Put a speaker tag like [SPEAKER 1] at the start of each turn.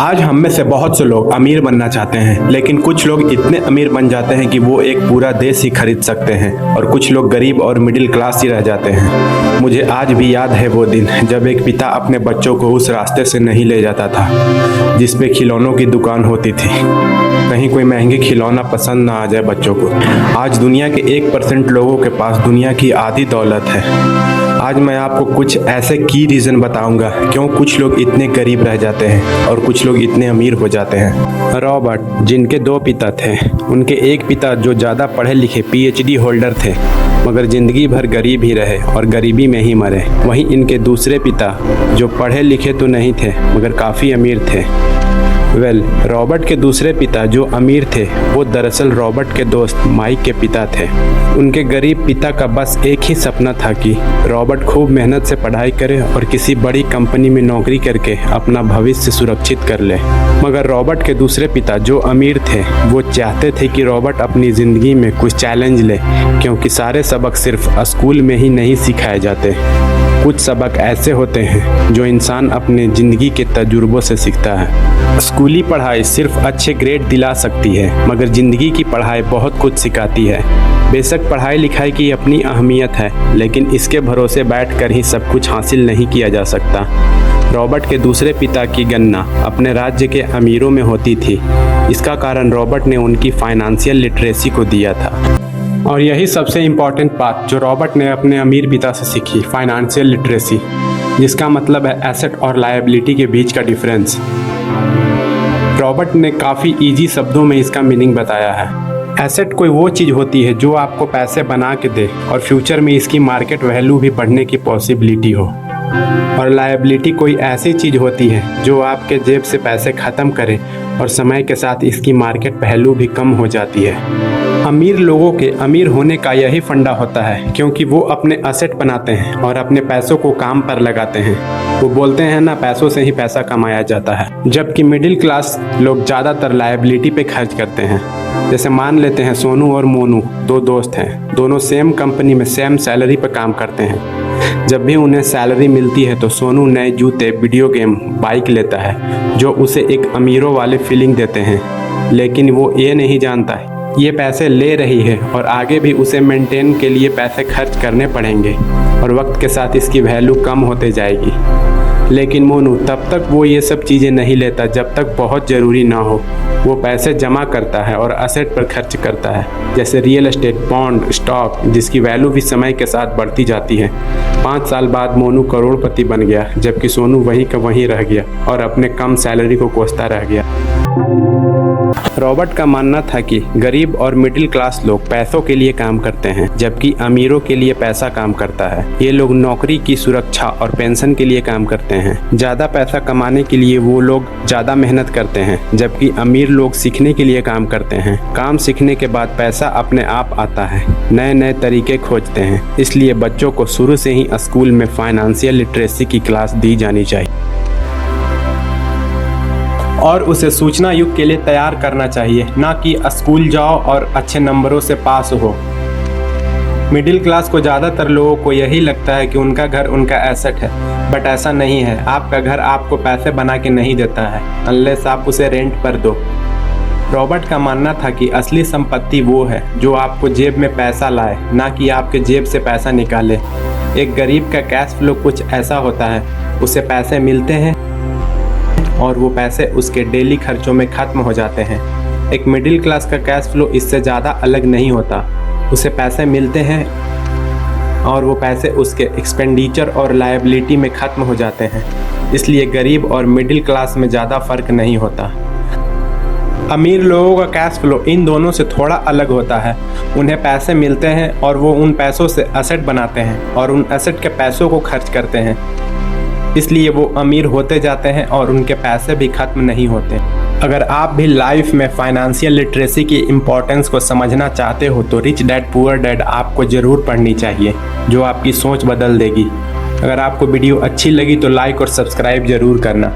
[SPEAKER 1] आज हम में से बहुत से लोग अमीर बनना चाहते हैं, लेकिन कुछ लोग इतने अमीर बन जाते हैं कि वो एक पूरा देश ही खरीद सकते हैं और कुछ लोग गरीब और मिडिल क्लास ही रह जाते हैं। मुझे आज भी याद है वो दिन जब एक पिता अपने बच्चों को उस रास्ते से नहीं ले जाता था जिस पे खिलौनों की दुकान होती थी। कहीं कोई महंगे खिलौना पसंद ना आ जाए बच्चों को। आज दुनिया के 1% लोगों के पास दुनिया की आधी दौलत है। आज मैं आपको कुछ ऐसे की रीज़न बताऊंगा क्यों कुछ लोग इतने गरीब रह जाते हैं और कुछ लोग इतने अमीर हो जाते हैं। रॉबर्ट, जिनके 2 पिता थे, उनके एक पिता जो ज़्यादा पढ़े लिखे PhD होल्डर थे मगर ज़िंदगी भर गरीब ही रहे और गरीबी में ही मरे। वहीं इनके दूसरे पिता जो पढ़े लिखे तो नहीं थे मगर काफ़ी अमीर थे। रॉबर्ट के दूसरे पिता जो अमीर थे वो दरअसल रॉबर्ट के दोस्त माइक के पिता थे। उनके गरीब पिता का बस एक ही सपना था कि रॉबर्ट खूब मेहनत से पढ़ाई करे और किसी बड़ी कंपनी में नौकरी करके अपना भविष्य सुरक्षित कर ले। मगर रॉबर्ट के दूसरे पिता जो अमीर थे वो चाहते थे कि रॉबर्ट अपनी ज़िंदगी में कुछ चैलेंज ले, क्योंकि सारे सबक सिर्फ स्कूल में ही नहीं सिखाए जाते। कुछ सबक ऐसे होते हैं जो इंसान अपने ज़िंदगी के तजुर्बों से सीखता है। स्कूली पढ़ाई सिर्फ अच्छे ग्रेड दिला सकती है मगर ज़िंदगी की पढ़ाई बहुत कुछ सिखाती है। बेशक पढ़ाई लिखाई की अपनी अहमियत है, लेकिन इसके भरोसे बैठकर ही सब कुछ हासिल नहीं किया जा सकता। रॉबर्ट के दूसरे पिता की गणना अपने राज्य के अमीरों में होती थी। इसका कारण रॉबर्ट ने उनकी फाइनेंशियल लिटरेसी को दिया था। और यही सबसे इम्पॉर्टेंट बात जो रॉबर्ट ने अपने अमीर पिता से सीखी, फाइनेंशियल लिटरेसी, जिसका मतलब है एसेट और लायबिलिटी के बीच का डिफरेंस। रॉबर्ट ने काफ़ी इजी शब्दों में इसका मीनिंग बताया है। एसेट कोई वो चीज़ होती है जो आपको पैसे बना के दे और फ्यूचर में इसकी मार्केट वैल्यू भी बढ़ने की पॉसिबिलिटी हो। और लायबिलिटी कोई ऐसी चीज़ होती है जो आपके जेब से पैसे ख़त्म करे और समय के साथ इसकी मार्केट वैल्यू भी कम हो जाती है। अमीर लोगों के अमीर होने का यही फंडा होता है, क्योंकि वो अपने असेट बनाते हैं और अपने पैसों को काम पर लगाते हैं। वो बोलते हैं ना, पैसों से ही पैसा कमाया जाता है। जबकि मिडिल क्लास लोग ज़्यादातर लायबिलिटी पे खर्च करते हैं। जैसे मान लेते हैं सोनू और मोनू 2 दोस्त हैं, दोनों सेम कंपनी में सेम सैलरी पर काम करते हैं। जब भी उन्हें सैलरी मिलती है तो सोनू नए जूते, वीडियो गेम, बाइक लेता है जो उसे एक अमीरों वाले फीलिंग देते हैं। लेकिन वो ये नहीं जानता है ये पैसे ले रही है और आगे भी उसे मेंटेन के लिए पैसे खर्च करने पड़ेंगे और वक्त के साथ इसकी वैल्यू कम होते जाएगी। लेकिन मोनू तब तक वो ये सब चीज़ें नहीं लेता जब तक बहुत ज़रूरी ना हो। वो पैसे जमा करता है और असेट पर खर्च करता है, जैसे रियल एस्टेट, बॉन्ड, स्टॉक, जिसकी वैल्यू भी समय के साथ बढ़ती जाती है। 5 साल बाद मोनू करोड़पति बन गया, जबकि सोनू वहीं का वहीं रह गया और अपने कम सैलरी को कोसता रह गया। रॉबर्ट का मानना था कि गरीब और मिडिल क्लास लोग पैसों के लिए काम करते हैं, जबकि अमीरों के लिए पैसा काम करता है। ये लोग नौकरी की सुरक्षा और पेंशन के लिए काम करते हैं। ज़्यादा पैसा कमाने के लिए वो लोग ज़्यादा मेहनत करते हैं, जबकि अमीर लोग सीखने के लिए काम करते हैं। काम सीखने के बाद पैसा अपने आप आता है। नए नए तरीके खोजते हैं। इसलिए बच्चों को शुरू से ही स्कूल में फाइनेंशियल लिटरेसी की क्लास दी जानी चाहिए और उसे सूचना युग के लिए तैयार करना चाहिए, ना कि स्कूल जाओ और अच्छे नंबरों से पास हो। मिडिल क्लास को ज़्यादातर लोगों को यही लगता है कि उनका घर उनका एसेट है, बट ऐसा नहीं है। आपका घर आपको पैसे बना के नहीं देता है अनलेस आप उसे रेंट पर दो। रॉबर्ट का मानना था कि असली संपत्ति वो है जो आपको जेब में पैसा लाए, ना कि आपके जेब से पैसा निकाले। एक गरीब का कैश फ्लो कुछ ऐसा होता है, उसे पैसे मिलते हैं और वो पैसे उसके डेली खर्चों में ख़त्म हो जाते हैं। एक मिडिल क्लास का कैश फ्लो इससे ज़्यादा अलग नहीं होता। उसे पैसे मिलते हैं और वो पैसे उसके एक्सपेंडिचर और लायबिलिटी में ख़त्म हो जाते हैं। इसलिए गरीब और मिडिल क्लास में ज़्यादा फ़र्क नहीं होता। अमीर लोगों का कैश फ्लो इन दोनों से थोड़ा अलग होता है। उन्हें पैसे मिलते हैं और वो उन पैसों से एसेट बनाते हैं और उन एसेट के पैसों को खर्च करते हैं। इसलिए वो अमीर होते जाते हैं और उनके पैसे भी ख़त्म नहीं होते। अगर आप भी लाइफ में फाइनेंशियल लिटरेसी की इम्पोर्टेंस को समझना चाहते हो तो रिच डैड पुअर डैड आपको ज़रूर पढ़नी चाहिए, जो आपकी सोच बदल देगी। अगर आपको वीडियो अच्छी लगी तो लाइक और सब्सक्राइब ज़रूर करना।